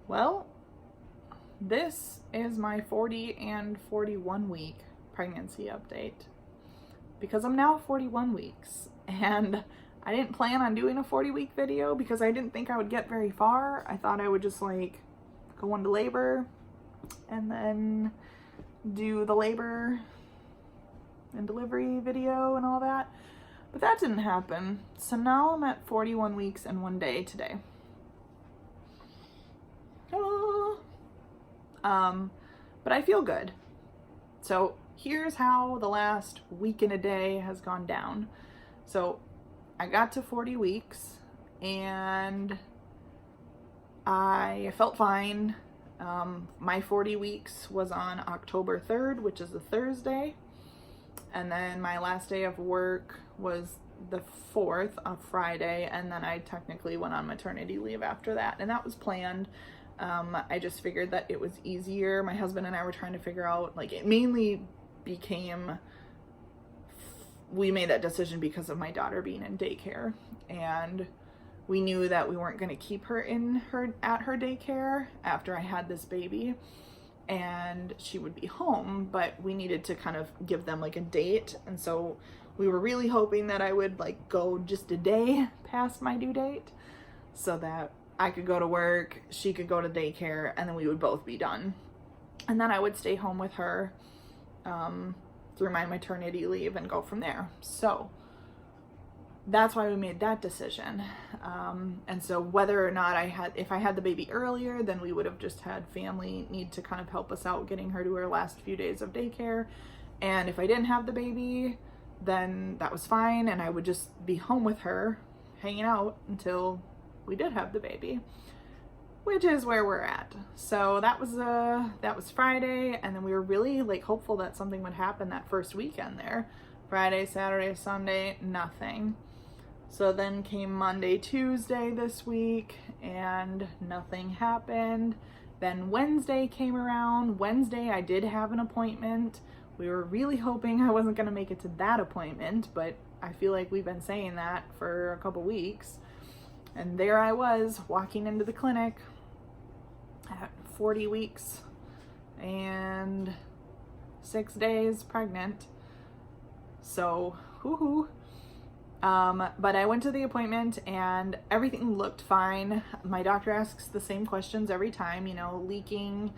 Well, this is my 40 and 41 week pregnancy update because I'm now 41 weeks and I didn't plan on doing a 40-week video because I didn't think I would get very far. I thought I would just like go into labor and then do the labor and delivery video and all that, but that didn't happen. So now I'm at 41 weeks and 1 day today. But I feel good. So here's how the last week and a day has gone down. So I got to 40 weeks and I felt fine. My 40 weeks was on October 3rd, which is a Thursday. And then my last day of work was the 4th, a Friday. And then I technically went on maternity leave after that. And that was planned. I just figured that it was easier. My husband and I were trying to figure out, like, it mainly became, we made that decision because of my daughter being in daycare, and we knew that we weren't going to keep her at her daycare after I had this baby and she would be home, but we needed to kind of give them like a date. And so we were really hoping that I would like go just a day past my due date so that I could go to work, she could go to daycare, and then we would both be done. And then I would stay home with her through my maternity leave and go from there. So that's why we made that decision. And so whether or not if I had the baby earlier, then we would have just had family need to kind of help us out getting her to her last few days of daycare. And if I didn't have the baby, then that was fine. And I would just be home with her, hanging out until we did have the baby, which is where we're at. So that was Friday, and then we were really like hopeful that something would happen that first weekend there. Friday, Saturday, Sunday, nothing. So then came Monday, Tuesday this week, and nothing happened. Then Wednesday came around. Wednesday I did have an appointment. We were really hoping I wasn't gonna make it to that appointment, but I feel like we've been saying that for a couple weeks. And there I was walking into the clinic at 40 weeks and 6 days pregnant. So, woohoo. But I went to the appointment and everything looked fine. My doctor asks the same questions every time, you know, leaking,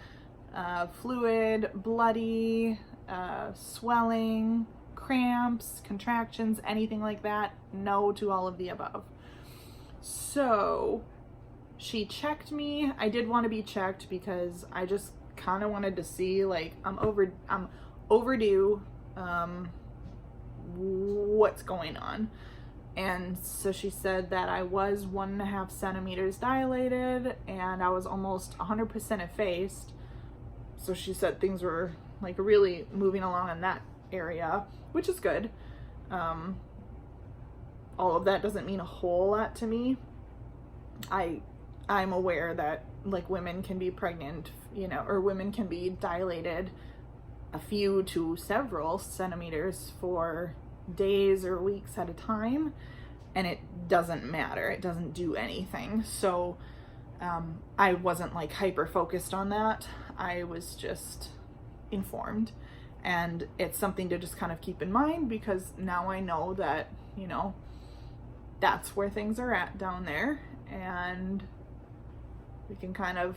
fluid, bloody, swelling, cramps, contractions, anything like that. No to all of the above. So she checked me. I did want to be checked because I just kind of wanted to see, like, I'm overdue, what's going on. And so she said that I was 1.5 centimeters dilated and I was almost 100% effaced. So she said things were like really moving along in that area, which is good. All of that doesn't mean a whole lot to me. I'm aware that like women can be pregnant, you know, or women can be dilated a few to several centimeters for days or weeks at a time, and it doesn't matter. It doesn't do anything. So I wasn't like hyper focused on that. I was just informed, and it's something to just kind of keep in mind because now I know that, you know, that's where things are at down there, and we can kind of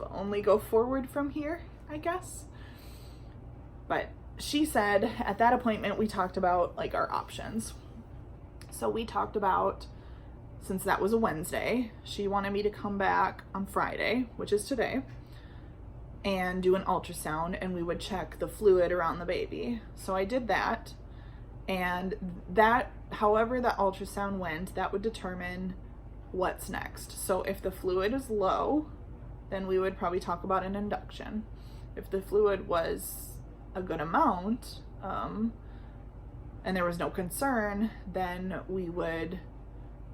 only go forward from here, I guess. But she said at that appointment, we talked about like our options. So we talked about, since that was a Wednesday, she wanted me to come back on Friday, which is today, and do an ultrasound, and we would check the fluid around the baby. So I did that, and that, however the ultrasound went, that would determine what's next. So if the fluid is low, then we would probably talk about an induction. If the fluid was a good amount, and there was no concern, then we would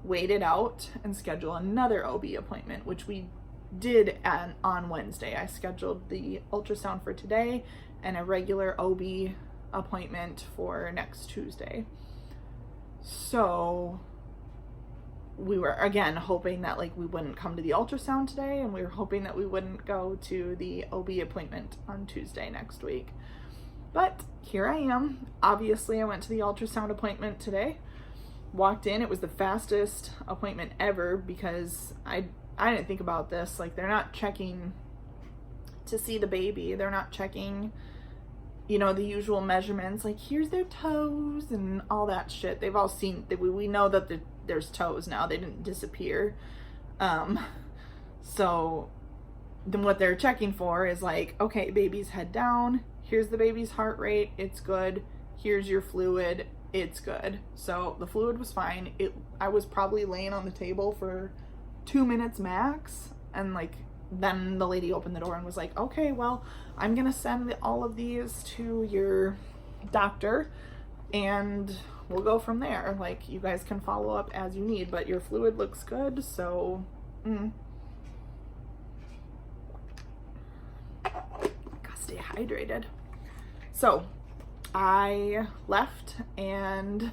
wait it out and schedule another OB appointment, which we did on Wednesday. I scheduled the ultrasound for today and a regular OB appointment for next Tuesday. So we were again hoping that like we wouldn't come to the ultrasound today, and we were hoping that we wouldn't go to the OB appointment on Tuesday next week. But here I am. Obviously, I went to the ultrasound appointment today. Walked in, it was the fastest appointment ever because I didn't think about this. Like, they're not checking to see the baby. They're not checking, you know, the usual measurements, like here's their toes and all that shit. They've all seen, we know that there's toes now. They didn't disappear. So then what they're checking for is like, okay, baby's head down. Here's the baby's heart rate. It's good. Here's your fluid. It's good. So the fluid was fine. I was probably laying on the table for 2 minutes max, and like then the lady opened the door and was like, okay, well, I'm gonna send all of these to your doctor and we'll go from there. Like, you guys can follow up as you need, but your fluid looks good, so gotta stay hydrated. So I left, and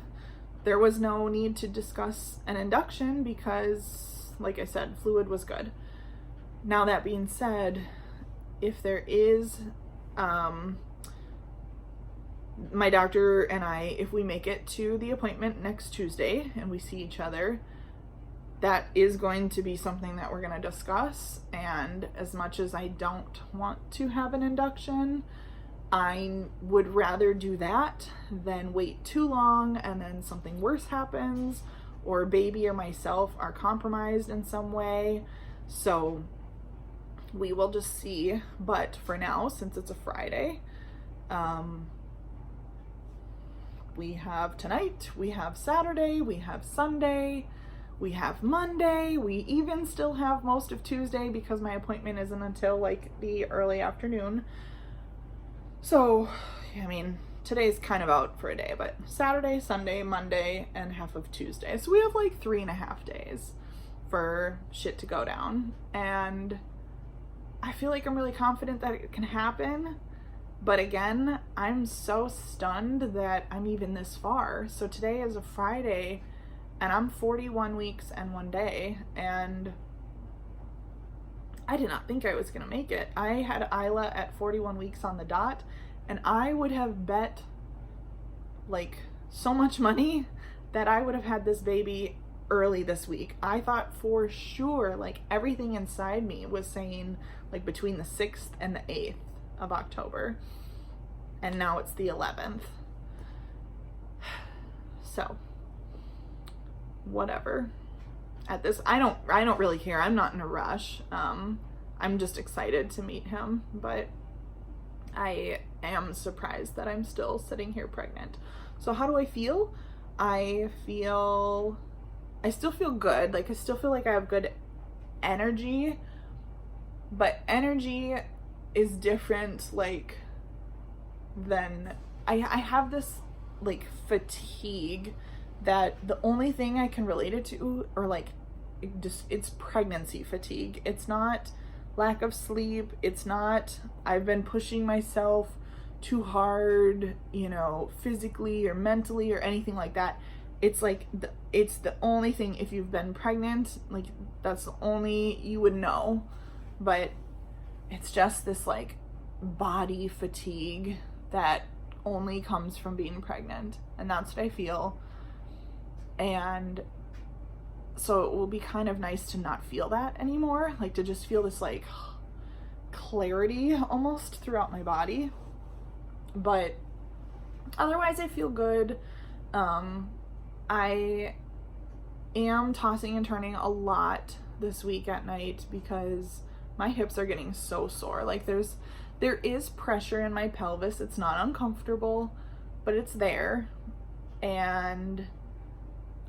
there was no need to discuss an induction because, like I said, fluid was good. Now, that being said, if there is, my doctor and I, if we make it to the appointment next Tuesday and we see each other, that is going to be something that we're going to discuss. And as much as I don't want to have an induction, I would rather do that than wait too long and then something worse happens, or baby or myself are compromised in some way. So we will just see. But for now, since it's a Friday, we have tonight, we have Saturday, we have Sunday, we have Monday, we even still have most of Tuesday because my appointment isn't until like the early afternoon. So, I mean, today's kind of out for a day, but Saturday, Sunday, Monday, and half of Tuesday. So we have like 3.5 days for shit to go down. And I feel like I'm really confident that it can happen. But again, I'm so stunned that I'm even this far. So today is a Friday, and I'm 41 weeks and 1 day, and I did not think I was going to make it. I had Isla at 41 weeks on the dot, and I would have bet like so much money that I would have had this baby early this week. I thought for sure, like everything inside me was saying like between the 6th and the 8th of October, and now it's the 11th. So whatever. At this, I don't really care. I'm not in a rush. I'm just excited to meet him, but I am surprised that I'm still sitting here pregnant. So how do I feel? I still feel good. Like, I still feel like I have good energy, but energy is different, like, than I have this like fatigue that the only thing I can relate it to, or like it's pregnancy fatigue. It's not lack of sleep. It's not I've been pushing myself too hard, you know, physically or mentally or anything like that. It's like it's the only thing, if you've been pregnant, like that's the only you would know. But it's just this like body fatigue that only comes from being pregnant, and that's what I feel. And so it will be kind of nice to not feel that anymore, like to just feel this like clarity almost throughout my body. But otherwise I feel good. I am tossing and turning a lot this week at night because my hips are getting so sore. Like there is pressure in my pelvis. It's not uncomfortable, but it's there, and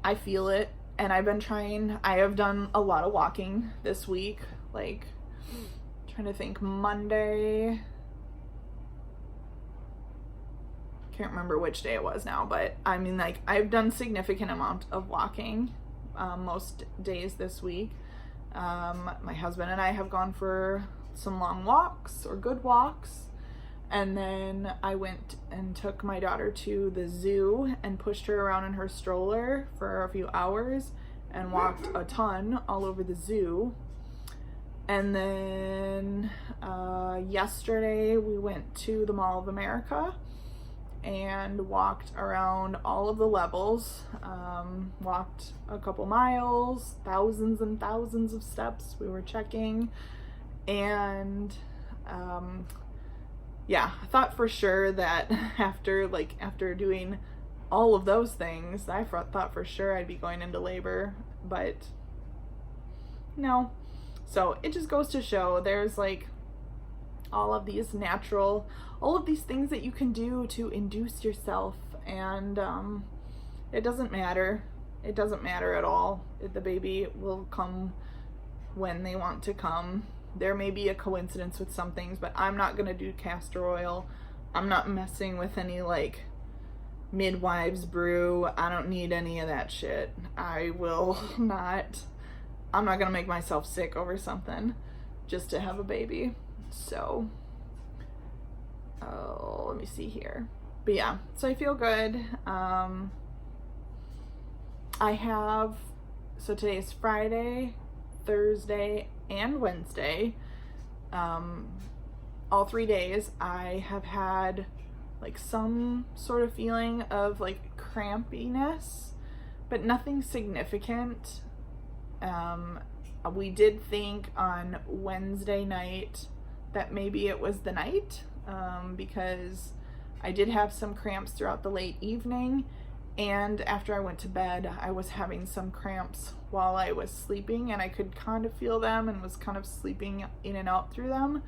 I feel it. And I have done a lot of walking this week, like trying to think, Monday, can't remember which day it was now, but I mean, like, I've done significant amount of walking most days this week. My husband and I have gone for some long walks or good walks, and then I went and took my daughter to the zoo and pushed her around in her stroller for a few hours, and walked a ton all over the zoo. And then yesterday we went to the Mall of America and walked around all of the levels, walked a couple miles, thousands and thousands of steps we were checking. And yeah, I thought for sure that after doing all of those things, I thought for sure I'd be going into labor, but no. So it just goes to show there's like all of these things that you can do to induce yourself, and it doesn't matter. It doesn't matter at all. The baby will come when they want to come. There may be a coincidence with some things, but I'm not gonna do castor oil. I'm not messing with any like midwives brew. I don't need any of that shit. I'm not gonna make myself sick over something just to have a baby. So, let me see here. But yeah, so I feel good. So today is Friday, Thursday, and Wednesday. All 3 days I have had like some sort of feeling of like crampiness, but nothing significant. We did think on Wednesday night that maybe it was the night, because I did have some cramps throughout the late evening, and after I went to bed I was having some cramps while I was sleeping, and I could kind of feel them and was kind of sleeping in and out through them,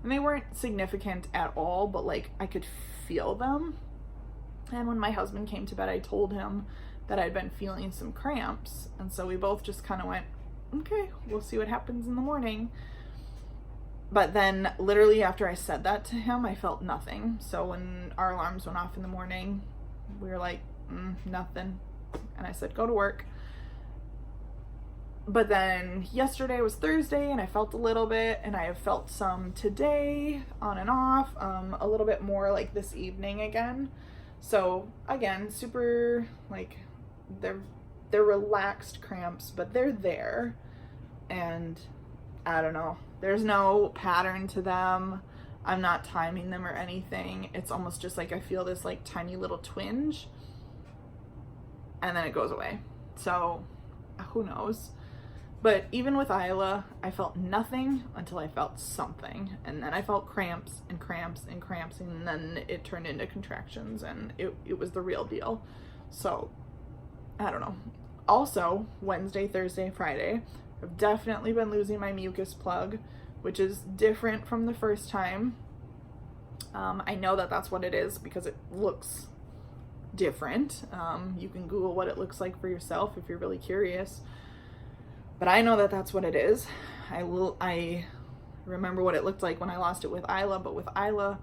and they weren't significant at all, but like I could feel them. And when my husband came to bed, I told him that I'd been feeling some cramps, and so we both just kind of went, okay, we'll see what happens in the morning. But then literally after I said that to him, I felt nothing. So when our alarms went off in the morning, we were like, nothing. And I said, go to work. But then yesterday was Thursday and I felt a little bit, and I have felt some today on and off, a little bit more like this evening again. So again, super like they're relaxed cramps, but they're there, and I don't know, there's no pattern to them. I'm not timing them or anything. It's almost just like I feel this like tiny little twinge and then it goes away. So who knows? But even with Isla, I felt nothing until I felt something, and then I felt cramps and cramps and cramps, and then it turned into contractions, and it was the real deal. So I don't know. Also, Wednesday, Thursday, Friday, I've definitely been losing my mucus plug, which is different from the first time. I know that that's what it is because it looks different. You can Google what it looks like for yourself if you're really curious. But I know that that's what it is. I remember what it looked like when I lost it with Isla, but with Isla,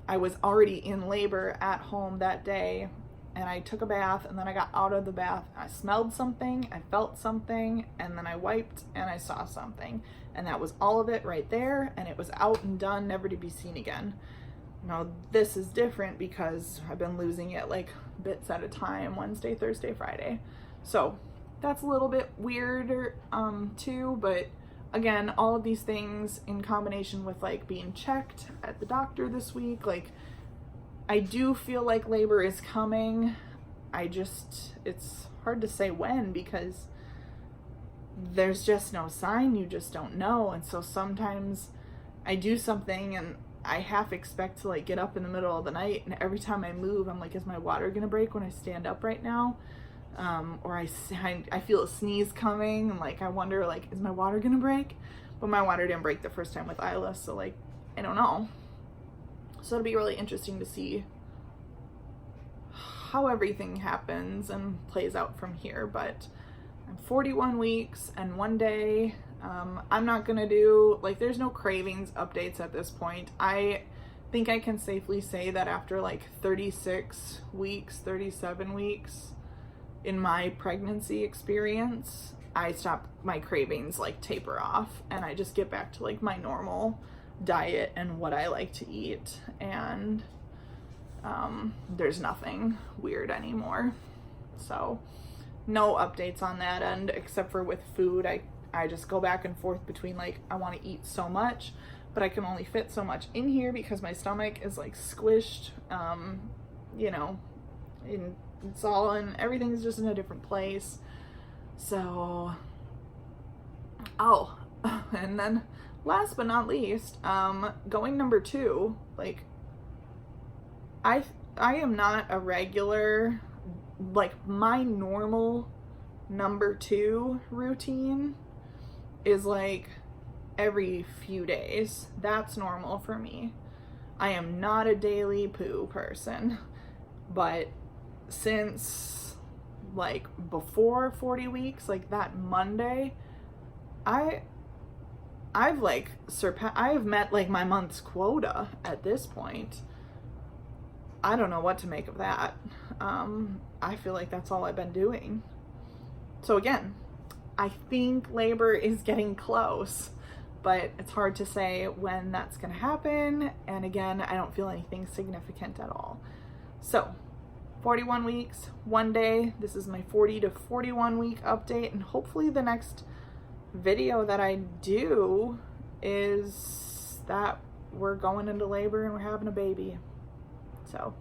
I was already in labor at home that day, and I took a bath, and then I got out of the bath, and I smelled something, I felt something, and then I wiped, and I saw something. And that was all of it right there, and it was out and done, never to be seen again. Now, this is different because I've been losing it like bits at a time, Wednesday, Thursday, Friday. So that's a little bit weirder too, but again, all of these things in combination with like being checked at the doctor this week, like I do feel like labor is coming. It's hard to say when because there's just no sign, you just don't know. And so sometimes I do something and I half expect to like get up in the middle of the night, and every time I move I'm like, is my water gonna break when I stand up right now? Or I feel a sneeze coming, and like I wonder like, is my water gonna break? But my water didn't break the first time with Isla, so like I don't know. So it'll be really interesting to see how everything happens and plays out from here. But I'm 41 weeks and 1 day. I'm not gonna do like, there's no cravings updates at this point. I think I can safely say that after like 36 weeks, 37 weeks in my pregnancy experience, I stop, my cravings like taper off, and I just get back to like my normal diet and what I like to eat, and there's nothing weird anymore. So no updates on that end, except for with food. I just go back and forth between like, I want to eat so much, but I can only fit so much in here because my stomach is like squished, you know, it's all in, everything's just in a different place. So, oh, and then last but not least, going number 2, like, I am not a regular, like, my normal number 2 routine is like every few days. That's normal for me. I am not a daily poo person, but since like before 40 weeks, like that Monday, I've like I have met like my month's quota at this point. I don't know what to make of that. I feel like that's all I've been doing. So again, I think labor is getting close, but it's hard to say when that's going to happen. And again, I don't feel anything significant at all. So 41 weeks, 1 day. This is my 40 to 41 week update. And hopefully the next video that I do is that we're going into labor and we're having a baby. So